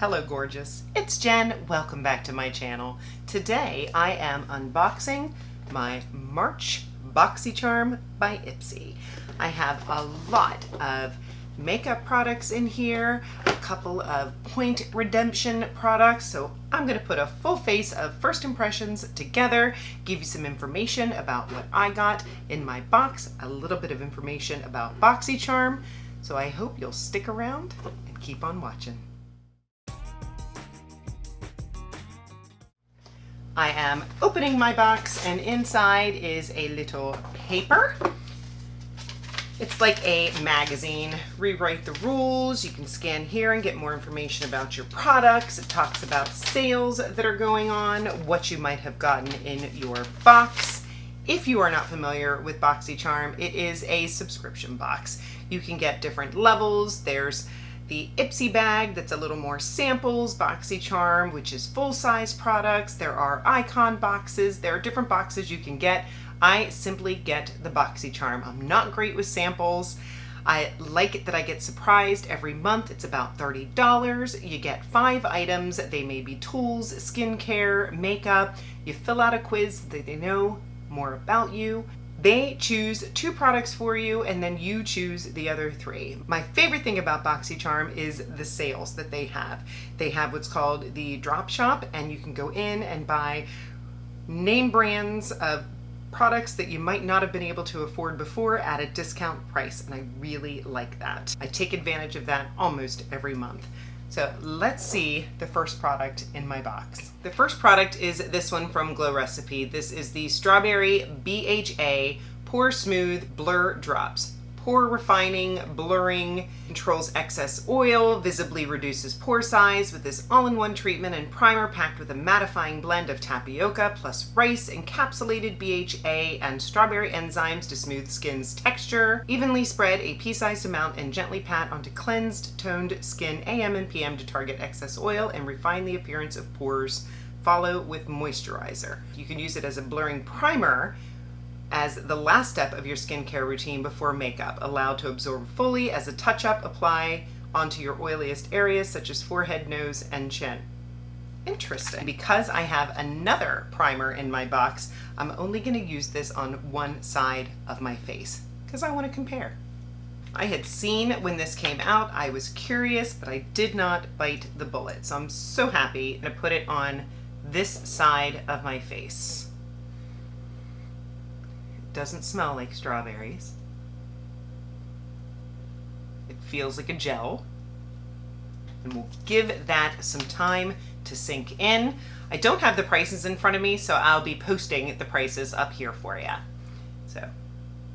Hello gorgeous, it's Jen. Welcome back to my channel. Today I am unboxing my March Boxycharm by Ipsy. I have a lot of makeup products in here, a couple of point redemption products, so I'm going to put a full face of first impressions together, give you some information about what I got in my box, a little bit of information about Boxycharm, so I hope you'll stick around and keep on watching. I am opening my box and inside is a little paper. It's like a magazine. Rewrite the rules. You can scan here and get more information about your products. It talks about sales that are going on, what you might have gotten in your box. If you are not familiar with Boxycharm, it is a subscription box. You can get different levels. There's the Ipsy bag that's a little more samples, Boxycharm, which is full-size products. There are icon boxes. There are different boxes you can get. I simply get the Boxycharm. I'm not great with samples. I like it that I get surprised every month. It's about $30. You get 5 items. They may be tools, skincare, makeup. You fill out a quiz that they know more about you. They choose 2 products for you and then you choose the other 3. My favorite thing about Boxycharm is the sales that they have. They have what's called the drop shop, and you can go in and buy name brands of products that you might not have been able to afford before at a discount price, and I really like that. I take advantage of that almost every month. So let's see the first product in my box. The first product is this one from Glow Recipe. This is the Strawberry BHA Pore Smooth Blur Drops. Pore refining, blurring, controls excess oil, visibly reduces pore size with this all-in-one treatment and primer packed with a mattifying blend of tapioca plus rice, encapsulated BHA and strawberry enzymes to smooth skin's texture. Evenly spread a pea-sized amount and gently pat onto cleansed, toned skin AM and PM to target excess oil and refine the appearance of pores. Follow with moisturizer. You can use it as a blurring primer as the last step of your skincare routine before makeup, allowed to absorb fully as a touch-up. Apply onto your oiliest areas such as forehead, nose, and chin. Interesting. Because I have another primer in my box, I'm only going to use this on one side of my face because I want to compare. I had seen when this came out, I was curious, but I did not bite the bullet. So I'm so happy to put it on this side of my face. Doesn't smell like strawberries. It feels like a gel. And we'll give that some time to sink in. I don't have the prices in front of me, so I'll be posting the prices up here for you. So,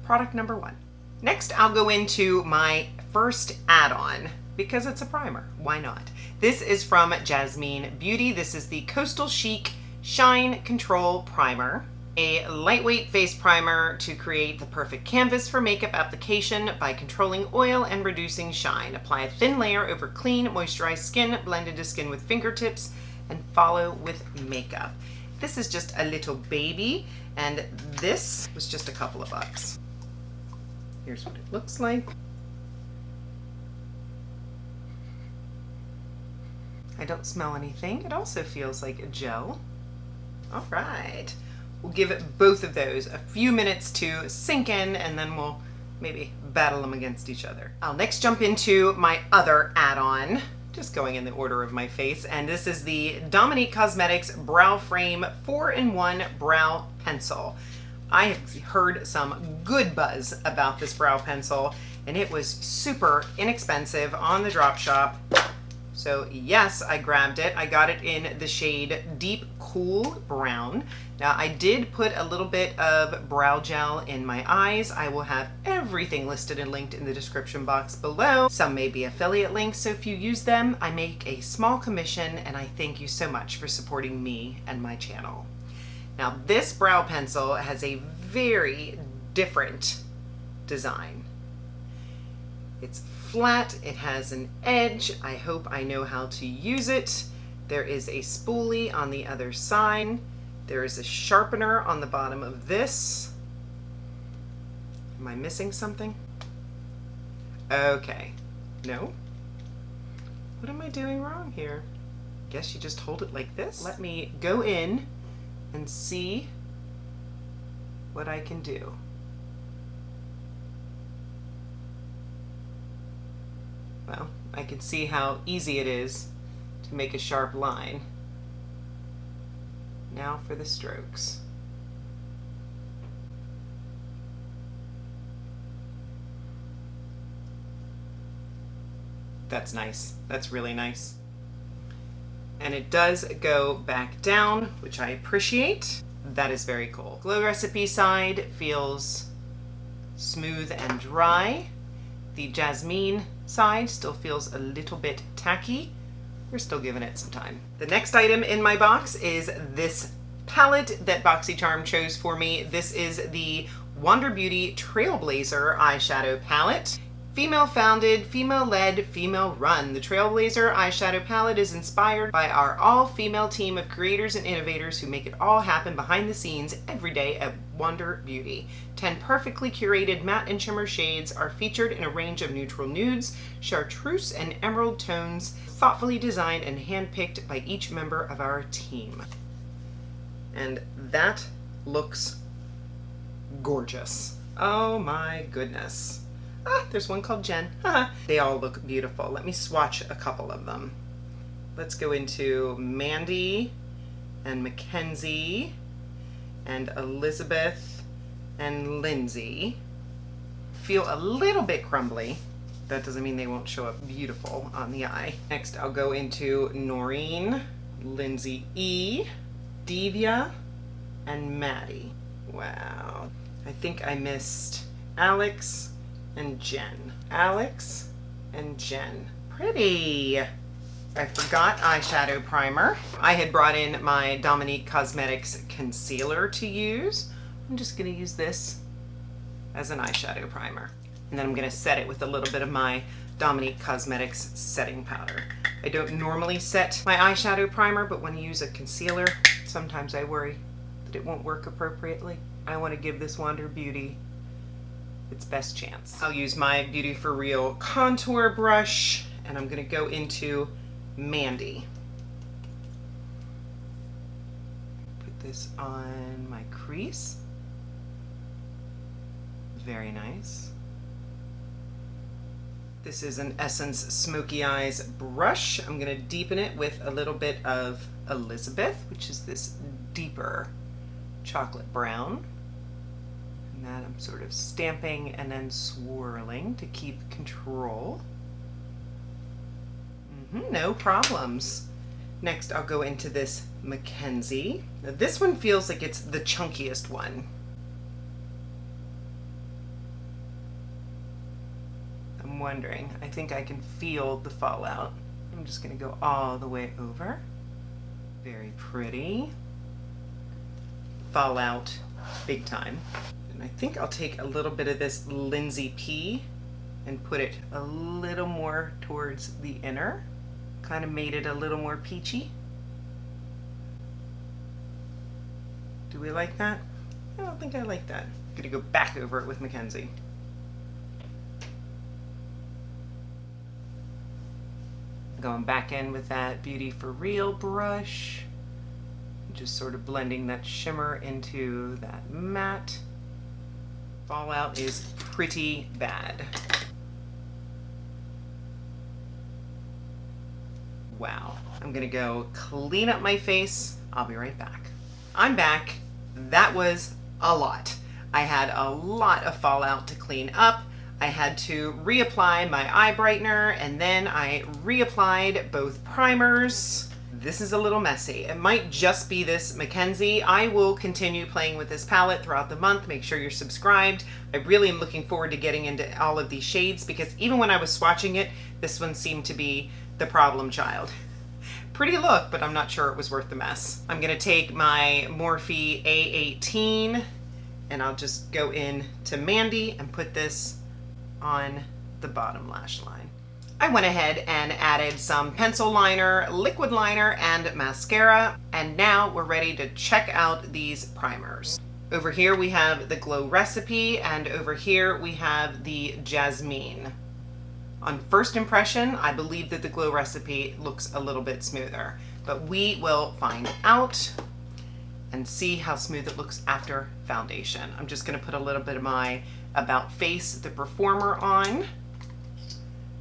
product number 1. Next, I'll go into my first add-on because it's a primer. Why not? This is from Jasmine Beauty. This is the Coastal Chic Shine Control Primer. A lightweight face primer to create the perfect canvas for makeup application by controlling oil and reducing shine. Apply a thin layer over clean, moisturized skin, blend into skin with fingertips, and follow with makeup. This is just a little baby, and this was just a couple of bucks. Here's what it looks like. I don't smell anything. It also feels like a gel. All right. We'll give it both of those a few minutes to sink in, and then we'll maybe battle them against each other. I'll next jump into my other add-on, just going in the order of my face, and this is the Dominique Cosmetics Brow Frame 4-in-1 Brow Pencil. I have heard some good buzz about this brow pencil, and it was super inexpensive on the drop shop. So yes, I grabbed it. I got it in the shade Deep Cool Brown. Now I did put a little bit of brow gel in my eyes. I will have everything listed and linked in the description box below. Some may be affiliate links, so if you use them, I make a small commission, and I thank you so much for supporting me and my channel. Now this brow pencil has a very different design. It's flat, it has an edge. I hope I know how to use it. There is a spoolie on the other side. There is a sharpener on the bottom of this. Am I missing something? Okay. No? What am I doing wrong here? Guess you just hold it like this. Let me go in and see what I can do. Well, I can see how easy it is to make a sharp line. Now for the strokes. That's nice. That's really nice. And it does go back down, which I appreciate. That is very cool. Glow Recipe side feels smooth and dry. The Jasmine side still feels a little bit tacky. We're still giving it some time. The next item in my box is this palette that Boxycharm chose for me. This is the JennDBeauty Trailblazer eyeshadow palette. Female founded, female led, female run. The Trailblazer eyeshadow palette is inspired by our all-female team of creators and innovators who make it all happen behind the scenes every day at JennDBeauty. 10 perfectly curated matte and shimmer shades are featured in a range of neutral nudes, chartreuse, and emerald tones, thoughtfully designed and handpicked by each member of our team. And that looks gorgeous. Oh my goodness. There's one called Jen. They all look beautiful. Let me swatch a couple of them. Let's go into Mandy and Mackenzie and Elizabeth and Lindsay. Feel a little bit crumbly. That doesn't mean they won't show up beautiful on the eye. Next, I'll go into Noreen, Lindsay E, Divya, and Maddie. Wow. I think I missed Alex and Jen. Alex and Jen. Pretty. I forgot eyeshadow primer. I had brought in my Dominique Cosmetics concealer to use. I'm just gonna use this as an eyeshadow primer. And then I'm gonna set it with a little bit of my Dominique Cosmetics setting powder. I don't normally set my eyeshadow primer, but when you use a concealer, sometimes I worry that it won't work appropriately. I wanna give this JennDBeauty its best chance. I'll use my Beauty for Real contour brush, and I'm gonna go into Mandy. Put this on my crease. Very nice. This is an Essence Smoky Eyes brush. I'm gonna deepen it with a little bit of Elizabeth, which is this deeper chocolate brown. And that I'm sort of stamping and then swirling to keep control. No problems. Next, I'll go into this Mackenzie. Now, this one feels like it's the chunkiest one. I'm wondering, I think I can feel the fallout. I'm just gonna go all the way over. Very pretty. Fallout big time. And I think I'll take a little bit of this Lindsay P and put it a little more towards the inner. Kind of made it a little more peachy. Do we like that? I don't think I like that. I'm gonna go back over it with Mackenzie. Going back in with that Beauty for Real brush. Just sort of blending that shimmer into that matte. Fallout is pretty bad. Wow. I'm gonna go clean up my face. I'll be right back. I'm back. That was a lot. I had a lot of fallout to clean up. I had to reapply my eye brightener, and then I reapplied both primers. This is a little messy. It might just be this Mackenzie. I will continue playing with this palette throughout the month. Make sure you're subscribed. I really am looking forward to getting into all of these shades, because even when I was swatching it, this one seemed to be the problem child. Pretty look, but I'm not sure it was worth the mess. I'm gonna take my Morphe A18 and I'll just go in to Mandy and put this on the bottom lash line. I went ahead and added some pencil liner, liquid liner, and mascara, and now we're ready to check out these primers. Over here we have the Glow Recipe, and over here we have the Jasmine. On first impression, I believe that the Glow recipe looks a little bit smoother, but we will find out and see how smooth it looks after foundation. I'm just gonna put a little bit of my About Face the Performer on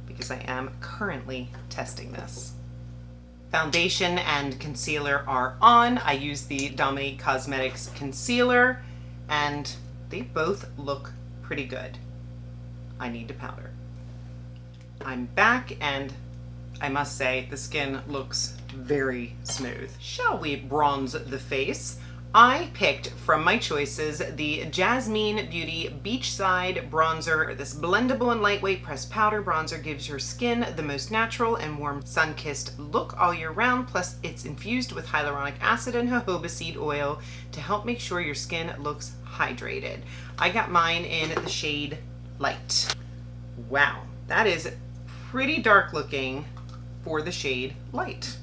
because I am currently testing this. Foundation and concealer are on. I use the Dominique Cosmetics concealer and they both look pretty good. I need to powder. I'm back and I must say the skin looks very smooth. Shall we bronze the face? I picked from my choices the Jasmine Beauty Beachside Bronzer. This blendable and lightweight pressed powder bronzer gives your skin the most natural and warm sun-kissed look all year round, plus it's infused with hyaluronic acid and jojoba seed oil to help make sure your skin looks hydrated. I got mine in the shade Light. Wow, that is pretty dark looking for the shade Light.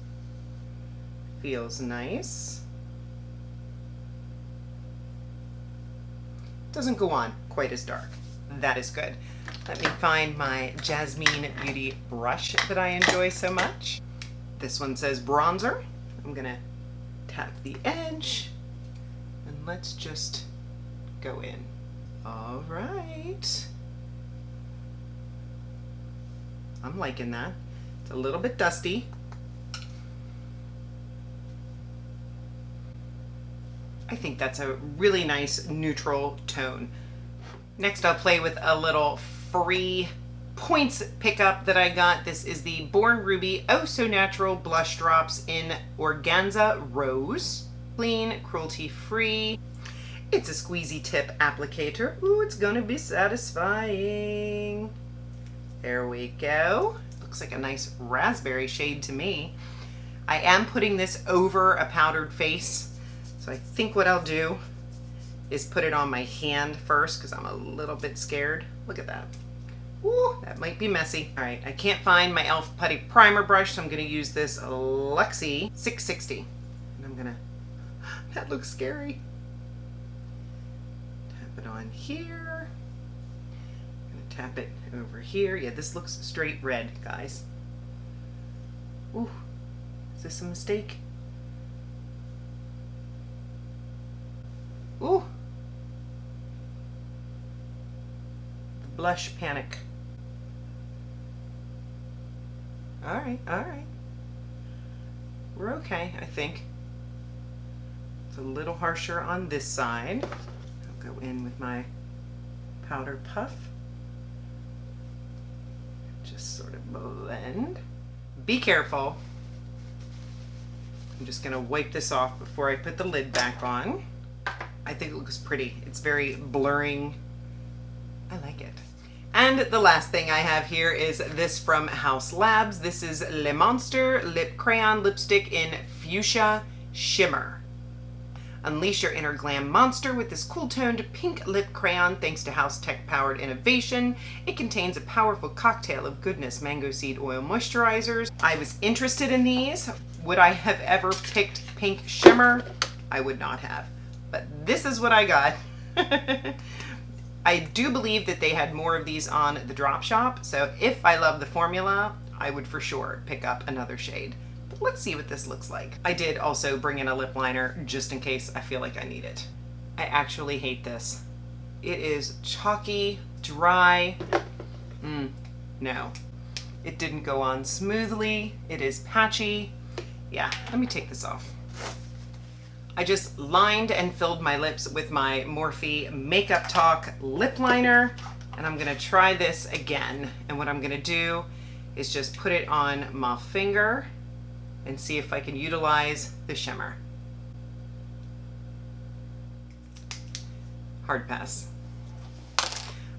Feels nice. Doesn't go on quite as dark. That is good. Let me find my Jasmine Beauty brush that I enjoy so much. This one says bronzer. I'm gonna tap the edge and let's just go in. All right. I'm liking that. It's a little bit dusty. I think that's a really nice neutral tone. Next, I'll play with a little free points pickup that I got. This is the Born Ruby Oh So Natural Blush Drops in Organza Rose. Clean, cruelty-free. It's a squeezy tip applicator. Ooh, it's gonna be satisfying. There we go. Looks like a nice raspberry shade to me. I am putting this over a powdered face. So I think what I'll do is put it on my hand first because I'm a little bit scared. Look at that. Ooh, that might be messy. All right, I can't find my e.l.f. Putty Primer brush, so I'm gonna use this Luxie 660. And I'm gonna, that looks scary. Tap it on here. I'm gonna tap it over here. Yeah, this looks straight red, guys. Ooh, is this a mistake? Ooh. The blush panic. All right, all right. We're okay, I think. It's a little harsher on this side. I'll go in with my powder puff. Just sort of blend. Be careful. I'm just gonna wipe this off before I put the lid back on. I think it looks pretty. It's very blurring. I like it. And the last thing I have here is this from House Labs. This is Le Monster Lip Crayon Lipstick in Fuchsia Shimmer. Unleash your inner glam monster with this cool toned pink lip crayon thanks to House Tech powered innovation. It contains a powerful cocktail of goodness mango seed oil moisturizers. I was interested in these. Would I have ever picked pink shimmer? I would not have. But this is what I got. I do believe that they had more of these on the drop shop, so if I love the formula, I would for sure pick up another shade. But let's see what this looks like. I did also bring in a lip liner just in case I feel like I need it. I actually hate this. It is chalky, dry. No. It didn't go on smoothly. It is patchy. Yeah, let me take this off. I just lined and filled my lips with my Morphe Makeup Talk lip liner, and I'm gonna try this again. And what I'm gonna do is just put it on my finger and see if I can utilize the shimmer. Hard pass.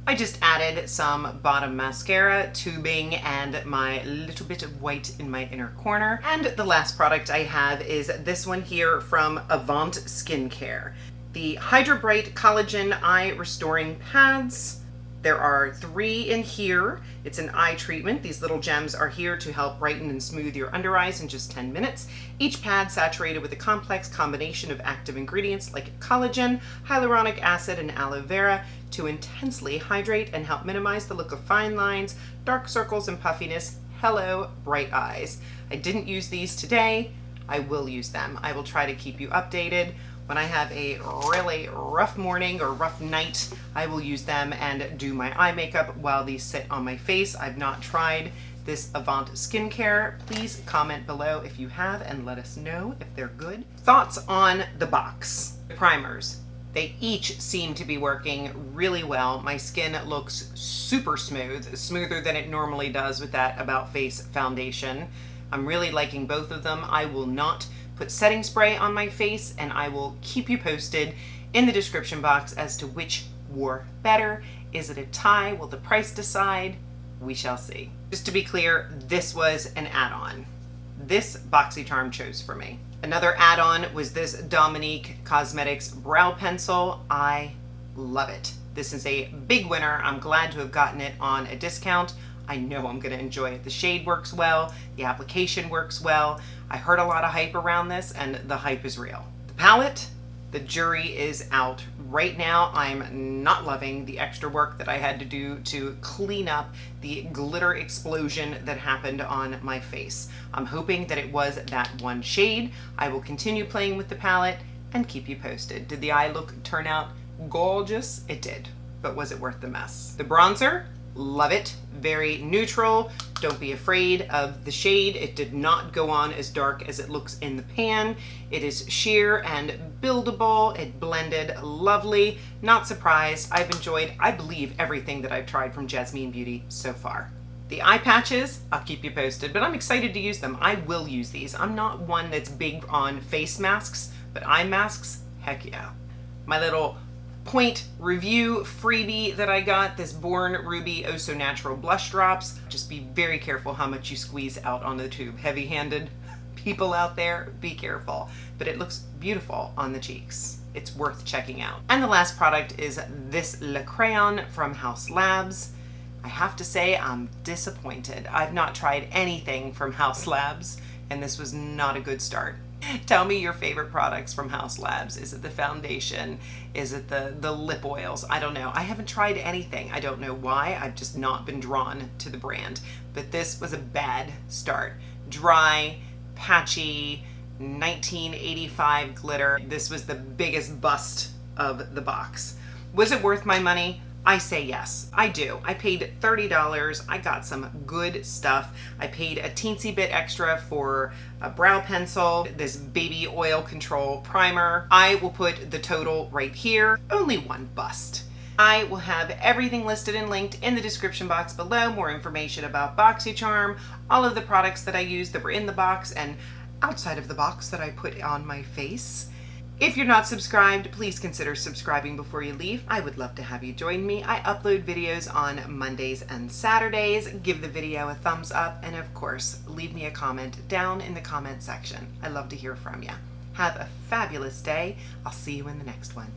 I just added some bottom mascara, tubing, and my little bit of white in my inner corner. And the last product I have is this one here from Avant Skincare. The Hydra Bright Collagen Eye Restoring Pads. There are 3 in here. It's an eye treatment. These little gems are here to help brighten and smooth your under eyes in just 10 minutes. Each pad saturated with a complex combination of active ingredients like collagen, hyaluronic acid, and aloe vera to intensely hydrate and help minimize the look of fine lines, dark circles, and puffiness. Hello, bright eyes. I didn't use these today. I will use them. I will try to keep you updated. When I have a really rough morning or rough night, I will use them and do my eye makeup while these sit on my face. I've not tried this Avant skincare. Please comment below if you have and let us know if they're good. Thoughts on the box. The primers. They each seem to be working really well. My skin looks super smooth, smoother than it normally does with that About Face foundation. I'm really liking both of them. I will not put setting spray on my face, and I will keep you posted in the description box as to which wore better. Is it a tie? Will the price decide? We shall see. Just to be clear, this was an add-on. This Boxycharm chose for me. Another add-on was this Dominique Cosmetics brow pencil. I love it. This is a big winner. I'm glad to have gotten it on a discount. I know I'm going to enjoy it. The shade works well. The application works well. I heard a lot of hype around this, and the hype is real. The palette, the jury is out. Right now, I'm not loving the extra work that I had to do to clean up the glitter explosion that happened on my face. I'm hoping that it was that one shade. I will continue playing with the palette and keep you posted. Did the eye look turn out gorgeous? It did, but was it worth the mess? The bronzer, love it. Very neutral. Don't be afraid of the shade. It did not go on as dark as it looks in the pan. It is sheer and buildable. It blended lovely. Not surprised. I've enjoyed, I believe, everything that I've tried from Jasmine Beauty so far. The eye patches, I'll keep you posted, but I'm excited to use them. I will use these. I'm not one that's big on face masks, but eye masks, heck yeah. My little point review freebie that I got, this Born Ruby Oh So Natural blush drops. Just be very careful how much you squeeze out on the tube. Heavy-handed people out there, be careful. But it looks beautiful on the cheeks. It's worth checking out. And the last product is this Le Crayon from Haus Labs. I have to say I'm disappointed. I've not tried anything from Haus Labs, and this was not a good start. Tell me your favorite products from Haus Labs. Is it the foundation? Is it the lip oils? I don't know. I haven't tried anything. I don't know why. I've just not been drawn to the brand. But this was a bad start. Dry, patchy, 1985 glitter. This was the biggest bust of the box. Was it worth my money? I say yes, I do. I paid $30. I got some good stuff. I paid a teensy bit extra for a brow pencil, this baby oil control primer. I will put the total right here. Only one bust. I will have everything listed and linked in the description box below. More information about Boxycharm, all of the products that I used that were in the box and outside of the box that I put on my face. If you're not subscribed, please consider subscribing before you leave. I would love to have you join me. I upload videos on Mondays and Saturdays. Give the video a thumbs up, and of course, leave me a comment down in the comment section. I love to hear from you. Have a fabulous day. I'll see you in the next one.